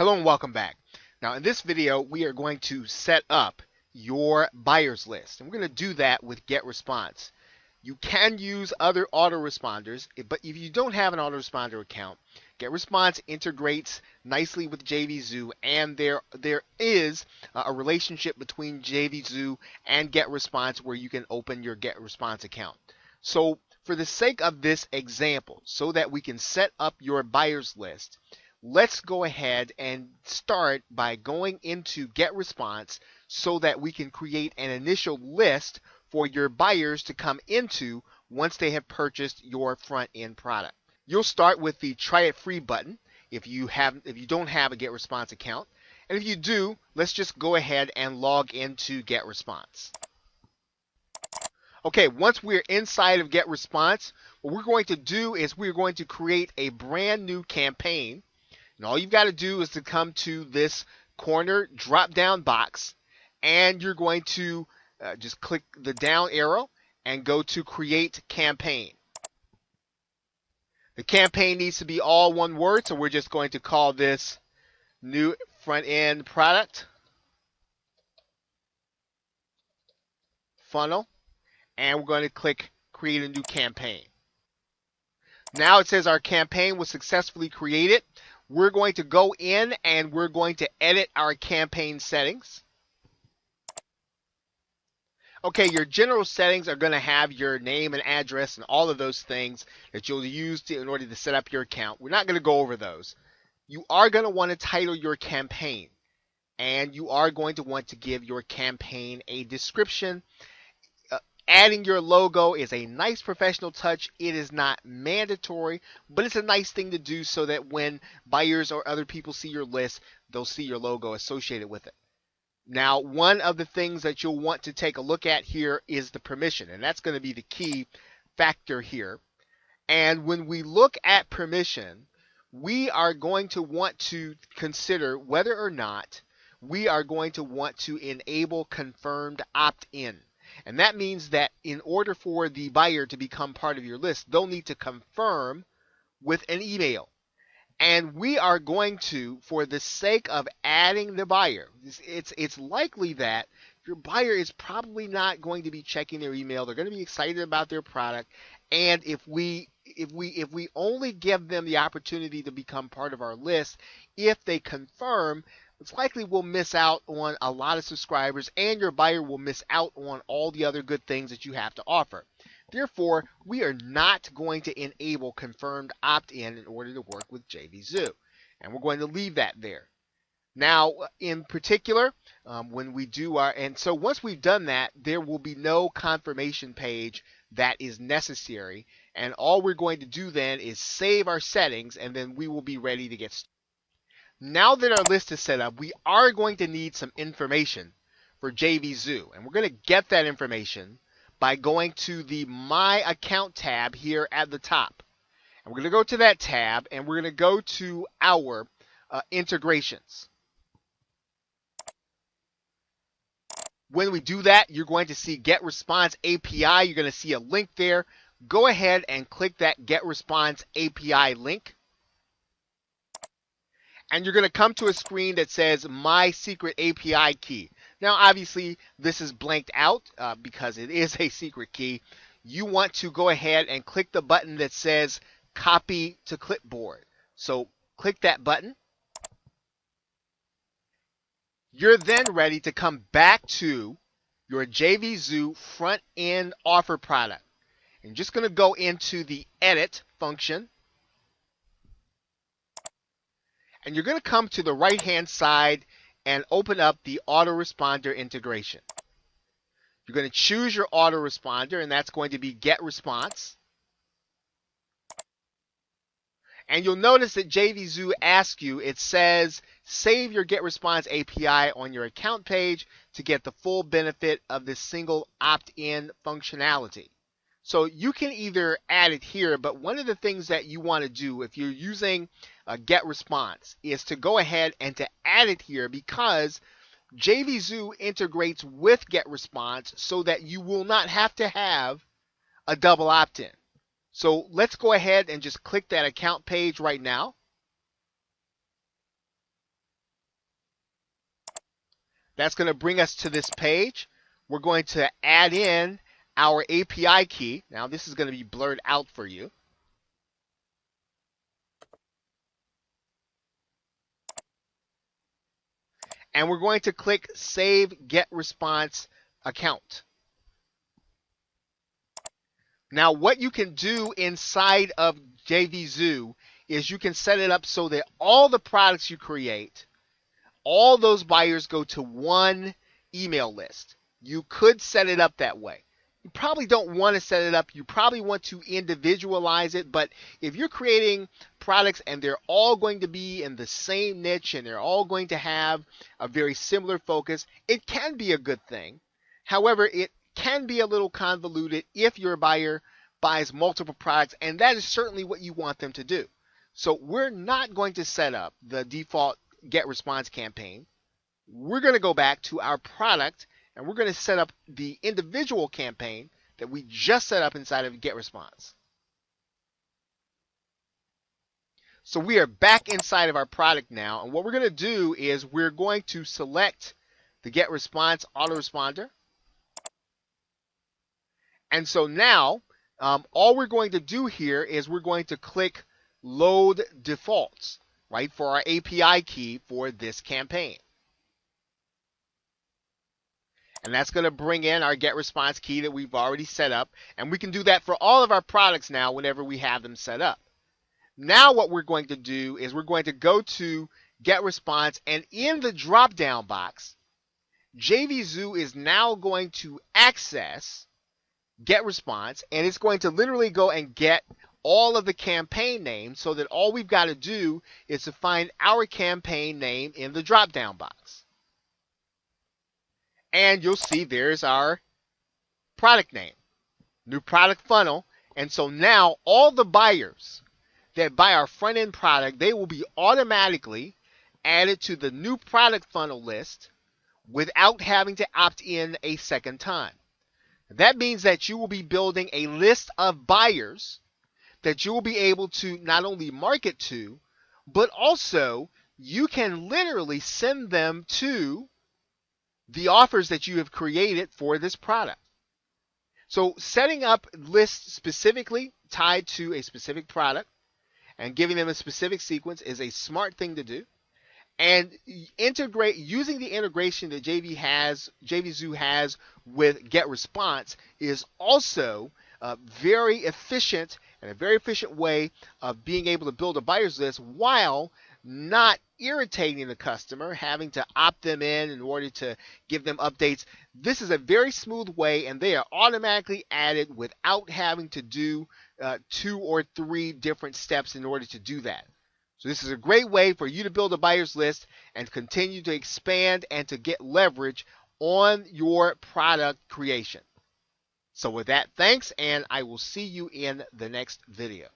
Hello and welcome back. Now in this video we are going to set up your buyers list, and we're going to do that with GetResponse. You can use other autoresponders, but if you don't have an autoresponder account, GetResponse integrates nicely with JVZoo, and there is a relationship between JVZoo and GetResponse where you can open your GetResponse account. So for the sake of this example, so that we can set up your buyers list, let's go ahead and start by going into GetResponse so that we can create an initial list for your buyers to come into once they have purchased your front end product. You'll start with the try it free button if you don't have a GetResponse account. And if you do, let's just go ahead and log into GetResponse. Okay, once we're inside of GetResponse, what we're going to do is we're going to create a brand new campaign. And all you've got to do is to come to this corner drop down box, and you're going to just click the down arrow and go to create campaign. The campaign needs to be all one word, so we're just going to call this new front end product funnel, and we're going to click create a new campaign. Now it says our campaign was successfully created. We're going to go in and we're going to edit our campaign settings. Okay, your general settings are going to have your name and address and all of those things that you'll use in order to set up your account. We're not going to go over those. You are going to want to title your campaign, and you are going to want to give your campaign a description. Adding your logo is a nice professional touch. It is not mandatory, but it's a nice thing to do so that when buyers or other people see your list, they'll see your logo associated with it. Now, one of the things that you'll want to take a look at here is the permission, and that's going to be the key factor here. And when we look at permission, we are going to want to consider whether or not we are going to want to enable confirmed opt-in. And that means that in order for the buyer to become part of your list, they'll need to confirm with an email. And we are going to, for the sake of adding the buyer, it's likely that your buyer is probably not going to be checking their email. They're going to be excited about their product. And if we only give them the opportunity to become part of our list, if they confirm, it's likely we'll miss out on a lot of subscribers, and your buyer will miss out on all the other good things that you have to offer. Therefore, we are not going to enable confirmed opt-in in order to work with JVZoo, and we're going to leave that there. Now, in particular, when we do so once we've done that, there will be no confirmation page that is necessary, and all we're going to do then is save our settings, and then we will be ready to get started. Now that our list is set up, we are going to need some information for JVZoo, and we're going to get that information by going to the My Account tab here at the top. And we're going to go to that tab, and we're going to go to our integrations. When we do that, you're going to see GetResponse API. You're going to see a link there. Go ahead and click that GetResponse API link. And you're going to come to a screen that says My Secret API Key. Now, obviously, this is blanked out because it is a secret key. You want to go ahead and click the button that says Copy to Clipboard. So click that button. You're then ready to come back to your JVZoo front-end offer product. I'm just going to go into the Edit function. And you're going to come to the right-hand side and open up the autoresponder integration. You're going to choose your autoresponder, and that's going to be GetResponse. And you'll notice that JVZoo asks you, it says, save your GetResponse API on your account page to get the full benefit of this single opt-in functionality. So you can either add it here, but one of the things that you want to do if you're using GetResponse is to go ahead and to add it here, because JVZoo integrates with GetResponse so that you will not have to have a double opt-in. So let's go ahead and just click that account page right now. That's going to bring us to this page. We're going to add in our API key. Now this is going to be blurred out for you. And we're going to click Save Get Response Account. Now what you can do inside of JVZoo is you can set it up so that all the products you create, all those buyers go to one email list. You could set it up that way. You probably don't want to set it up. You probably want to individualize it. But if you're creating products and they're all going to be in the same niche and they're all going to have a very similar focus, it can be a good thing. However, it can be a little convoluted if your buyer buys multiple products, and that is certainly what you want them to do. So we're not going to set up the default get response campaign. We're going to go back to our product and we're going to set up the individual campaign that we just set up inside of get response. So we are back inside of our product now, and what we're going to do is we're going to select the get response autoresponder. And so now all we're going to do here is we're going to click load defaults, right, for our API key for this campaign. And that's going to bring in our get response key that we've already set up. And we can do that for all of our products now whenever we have them set up. Now what we're going to do is we're going to go to get response, and in the drop down box, JVZoo is now going to access get response, and it's going to literally go and get all of the campaign names, so that all we've got to do is to find our campaign name in the drop down box. And you'll see there's our product name, new product funnel. And so now all the buyers that buy our front end product, they will be automatically added to the new product funnel list without having to opt in a second time. That means that you will be building a list of buyers that you will be able to not only market to, but also you can literally send them to the offers that you have created for this product. So setting up lists specifically tied to a specific product and giving them a specific sequence is a smart thing to do. And integrate using the integration that JVZoo has with Get Response is also very efficient and a very efficient way of being able to build a buyer's list while not irritating the customer, having to opt them in order to give them updates. This is a very smooth way, and they are automatically added without having to do 2 or 3 different steps in order to do that. So this is a great way for you to build a buyer's list and continue to expand and to get leverage on your product creation. So with that, thanks, and I will see you in the next video.